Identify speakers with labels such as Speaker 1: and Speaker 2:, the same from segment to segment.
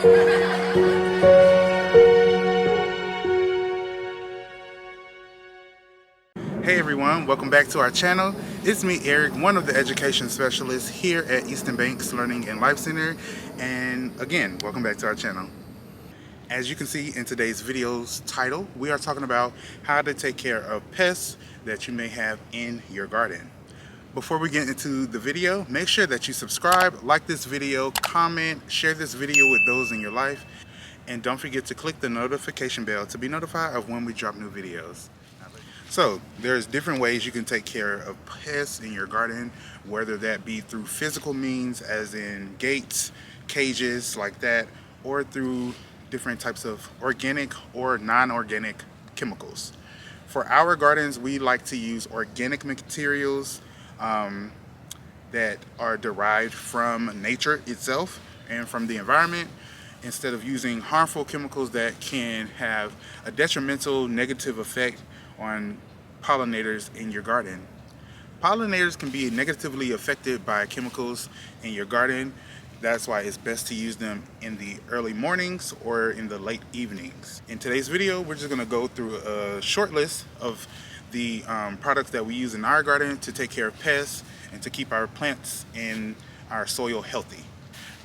Speaker 1: Hey everyone, welcome back to our channel. It's me, Eric, one of the education specialists here at Eastern Banks Learning and Life Center. And again, welcome back to our channel. As you can see in today's video's title, we are talking about how to take care of pests that you may have in your garden. Before we get into the video, make sure that you subscribe, like this video, comment, share this video with those in your life, and don't forget to click the notification bell to be notified of when we drop new videos. So there's different ways you can take care of pests in your garden, whether that be through physical means as in gates, cages like that, or through different types of organic or non-organic chemicals. For our gardens, we like to use organic materials that are derived from nature itself and from the environment, instead of using harmful chemicals that can have a detrimental negative effect on pollinators in your garden. Pollinators can be negatively affected by chemicals in your garden. That's why it's best to use them in the early mornings or in the late evenings. In today's video, we're just going to go through a short list of the products that we use in our garden to take care of pests and to keep our plants and our soil healthy.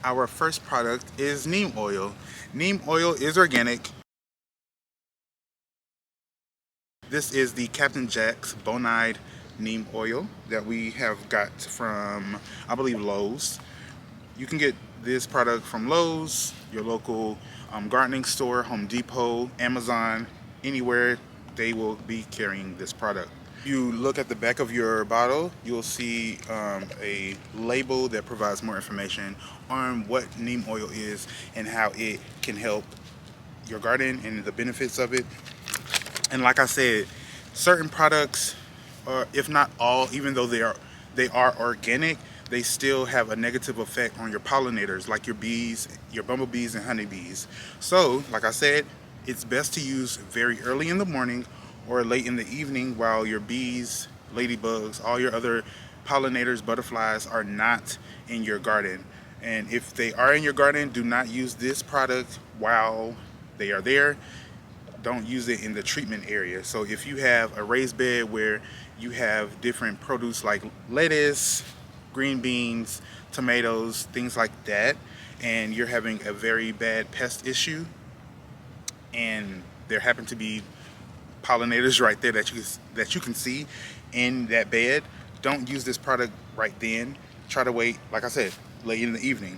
Speaker 1: Our first product is neem oil. Neem oil is organic. This is the Captain Jack's Bonide neem oil that we have got from, I believe, Lowe's. You can get this product from Lowe's, your local gardening store, Home Depot, Amazon, anywhere they will be carrying this product. If you look at the back of your bottle, you'll see a label that provides more information on what neem oil is and how it can help your garden and the benefits of it. And like I said, certain products, if not all, even though they are organic, they still have a negative effect on your pollinators, like your bees, your bumblebees and honeybees. So, like I said, it's best to use very early in the morning or late in the evening while your bees, ladybugs, all your other pollinators, butterflies are not in your garden. And if they are in your garden, do not use this product while they are there. Don't use it in the treatment area. So if you have a raised bed where you have different produce like lettuce, green beans, tomatoes, things like that, and you're having a very bad pest issue, and there happen to be pollinators right there that you can see in that bed, don't use this product right then. Try to wait, like I said, late in the evening,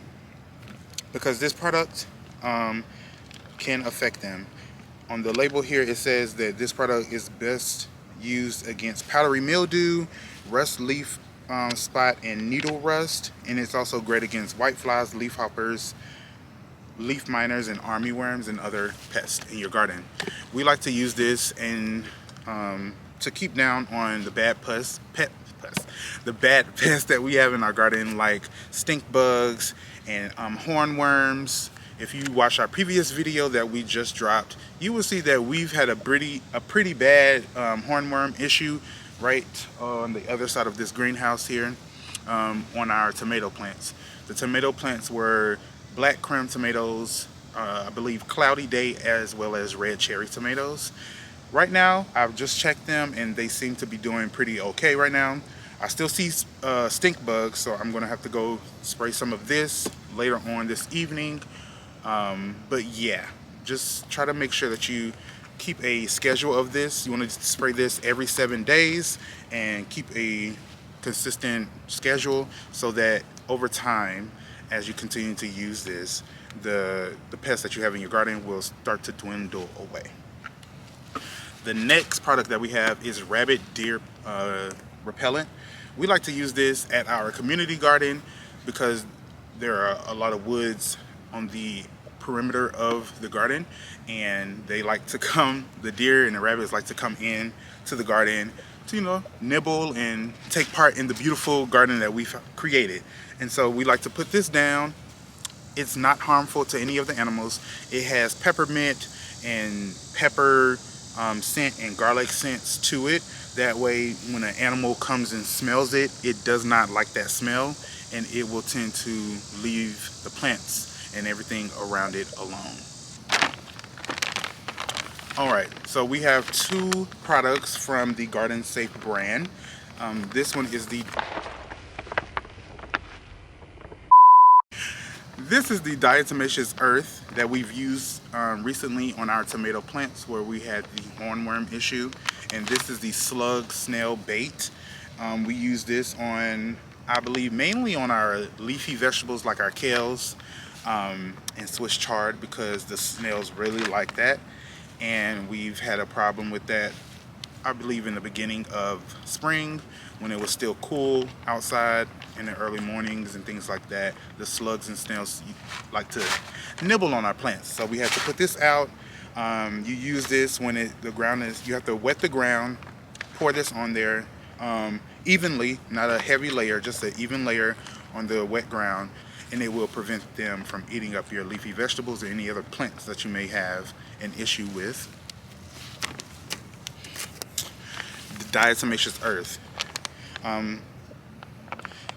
Speaker 1: because this product can affect them. On the label here, it says that this product is best used against powdery mildew, rust leaf spot, and needle rust, and it's also great against whiteflies, leafhoppers, leaf miners, and armyworms and other pests in your garden. We like to use this and to keep down on the bad pests that we have in our garden, like stink bugs and hornworms. If you watch our previous video that we just dropped, you will see that we've had a pretty bad hornworm issue right on the other side of this greenhouse here on our tomato plants. The tomato plants were black creme tomatoes, I believe Cloudy Day, as well as red cherry tomatoes. Right now, I've just checked them and they seem to be doing pretty okay right now. I still see stink bugs, so I'm gonna have to go spray some of this later on this evening. But yeah, just try to make sure that you keep a schedule of this. You want to spray this every 7 days and keep a consistent schedule so that over time, as you continue to use this, the pests that you have in your garden will start to dwindle away. The next product that we have is rabbit deer repellent. We like to use this at our community garden because there are a lot of woods on the perimeter of the garden, and they like to come, the deer and the rabbits like to come in to the garden to, you know, nibble and take part in the beautiful garden that we've created. And so we like to put this down. It's not harmful to any of the animals. It has peppermint and pepper scent and garlic scents to it. That way when an animal comes and smells it, it does not like that smell, and it will tend to leave the plants and everything around it alone. Alright, so we have two products from the Garden Safe brand. This one is the diatomaceous earth that we've used recently on our tomato plants where we had the hornworm issue, and this is the Slug snail bait. We use this on, I believe, mainly on our leafy vegetables like our kales and Swiss chard, because the snails really like that, and we've had a problem with that, I believe, in the beginning of spring when it was still cool outside in the early mornings and things like that. The slugs and snails like to nibble on our plants, so we had to put this out. You use this when the ground is, you have to wet the ground, pour this on there evenly, not a heavy layer, just an even layer on the wet ground, and it will prevent them from eating up your leafy vegetables or any other plants that you may have an issue with. The diatomaceous earth.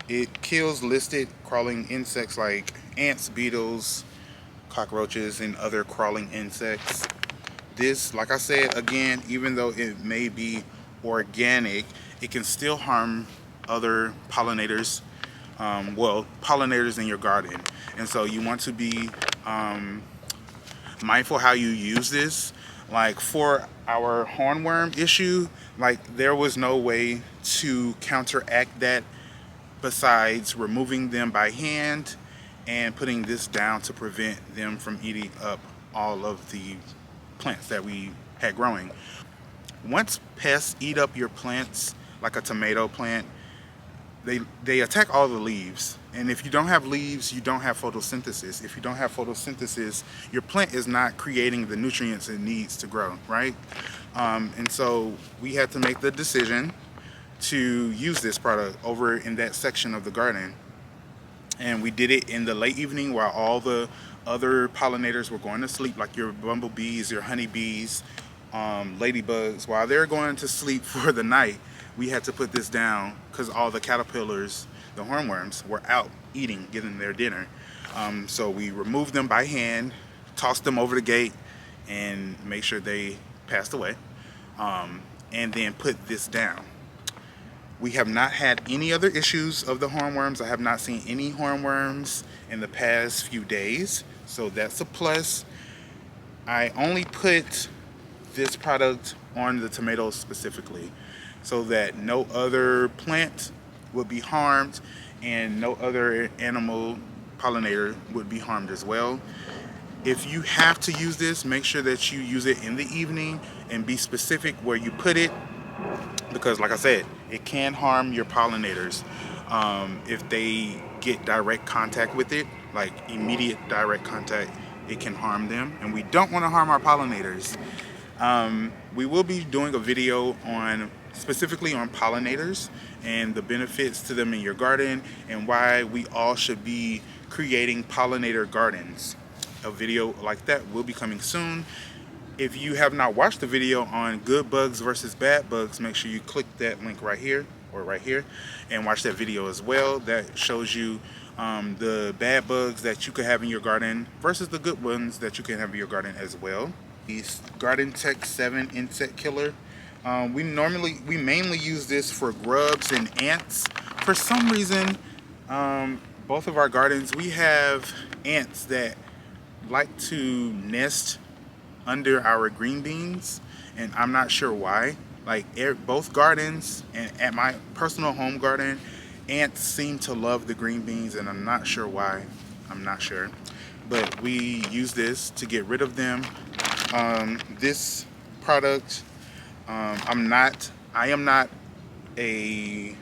Speaker 1: It kills listed crawling insects like ants, beetles, cockroaches, and other crawling insects. This, like I said, again, even though it may be organic, it can still harm other pollinators, pollinators in your garden. And so you want to be mindful how you use this. Like for our hornworm issue, like there was no way to counteract that besides removing them by hand and putting this down to prevent them from eating up all of the plants that we had growing. Once pests eat up your plants, like a tomato plant, they attack all the leaves, and if you don't have leaves, you don't have photosynthesis. If you don't have photosynthesis, your plant is not creating the nutrients it needs to grow, right? And so we had to make the decision to use this product over in that section of the garden, and we did it in the late evening while all the other pollinators were going to sleep, like your bumblebees, your honeybees, ladybugs. While they're going to sleep for the night, we had to put this down because all the caterpillars, the hornworms, were out eating, getting their dinner. So we removed them by hand, tossed them over the gate, and made sure they passed away, and then put this down. We have not had any other issues of the hornworms. I have not seen any hornworms in the past few days, so that's a plus. I only put this product on the tomatoes specifically so that no other plant would be harmed and no other animal pollinator would be harmed as well. If you have to use this, make sure that you use it in the evening and be specific where you put it, because like I said, it can harm your pollinators if they get direct contact with it, like immediate direct contact. It can harm them, and we don't want to harm our pollinators. We will be doing a video on specifically on pollinators and the benefits to them in your garden and why we all should be creating pollinator gardens. A video like that will be coming soon. If you have not watched the video on good bugs versus bad bugs, make sure you click that link right here or right here and watch that video as well. That shows you the bad bugs that you could have in your garden versus the good ones that you can have in your garden as well. The Garden Tech 7 insect killer. We mainly use this for grubs and ants. For some reason, both of our gardens, we have ants that like to nest under our green beans, and I'm not sure why. Like both gardens and at my personal home garden, ants seem to love the green beans, and I'm not sure why. I'm not sure, but we use this to get rid of them. This product, I am not a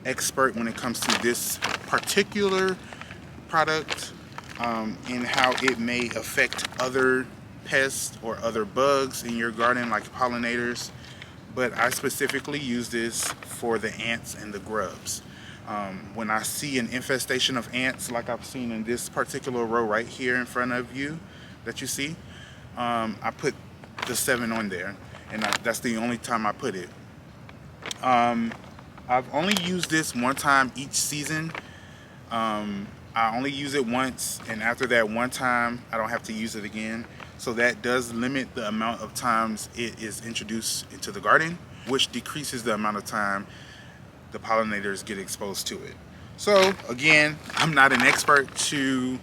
Speaker 1: expert when it comes to this particular product and how it may affect other pests or other bugs in your garden, like pollinators, but I specifically use this for the ants and the grubs. When I see an infestation of ants, like I've seen in this particular row right here in front of you that you see, I put the 7 on there, and that's the only time I put it. I've only used this one time each season, I only use it once, and after that one time I don't have to use it again. So that does limit the amount of times it is introduced into the garden, which decreases the amount of time the pollinators get exposed to it. So again, I'm not an expert to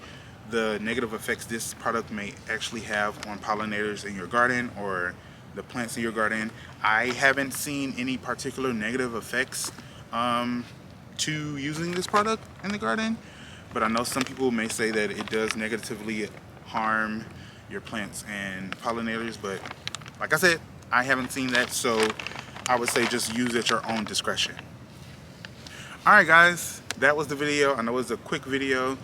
Speaker 1: the negative effects this product may actually have on pollinators in your garden or the plants in your garden. I haven't seen any particular negative effects to using this product in the garden, but I know some people may say that it does negatively harm your plants and pollinators, but like I said, I haven't seen that, so I would say just use at your own discretion. Alright guys, that was the video. I know it was a quick video.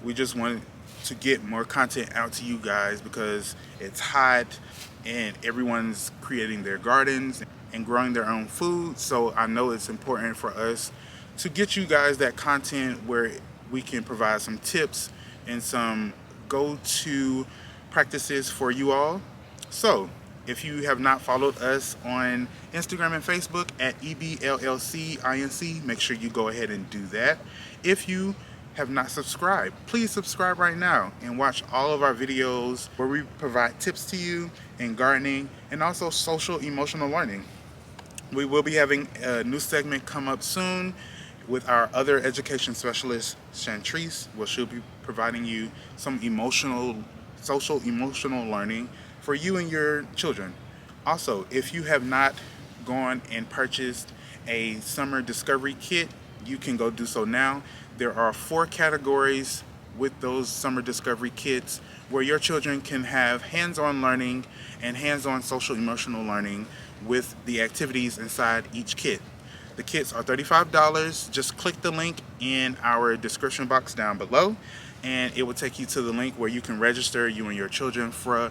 Speaker 1: We just wanted to get more content out to you guys because it's hot and everyone's creating their gardens and growing their own food. So I know it's important for us to get you guys that content where we can provide some tips and some go-to practices for you all. So if you have not followed us on Instagram and Facebook at EBLLCINC, make sure you go ahead and do that. If you have not subscribed, please subscribe right now and watch all of our videos where we provide tips to you in gardening and also social emotional learning. We will be having a new segment come up soon with our other education specialist, Chantrice, where she'll be providing you some social emotional learning for you and your children. Also, if you have not gone and purchased a summer discovery kit, you can go do so now. There are 4 categories with those summer discovery kits where your children can have hands-on learning and hands-on social emotional learning with the activities inside each kit. The kits are $35. Just click the link in our description box down below and it will take you to the link where you can register you and your children for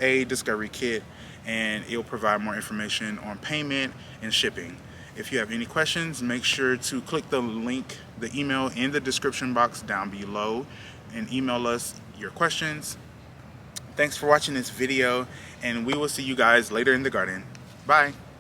Speaker 1: a discovery kit, and it will provide more information on payment and shipping. If you have any questions, make sure to click the link, the email in the description box down below and email us your questions. Thanks for watching this video, and we will see you guys later in the garden. Bye.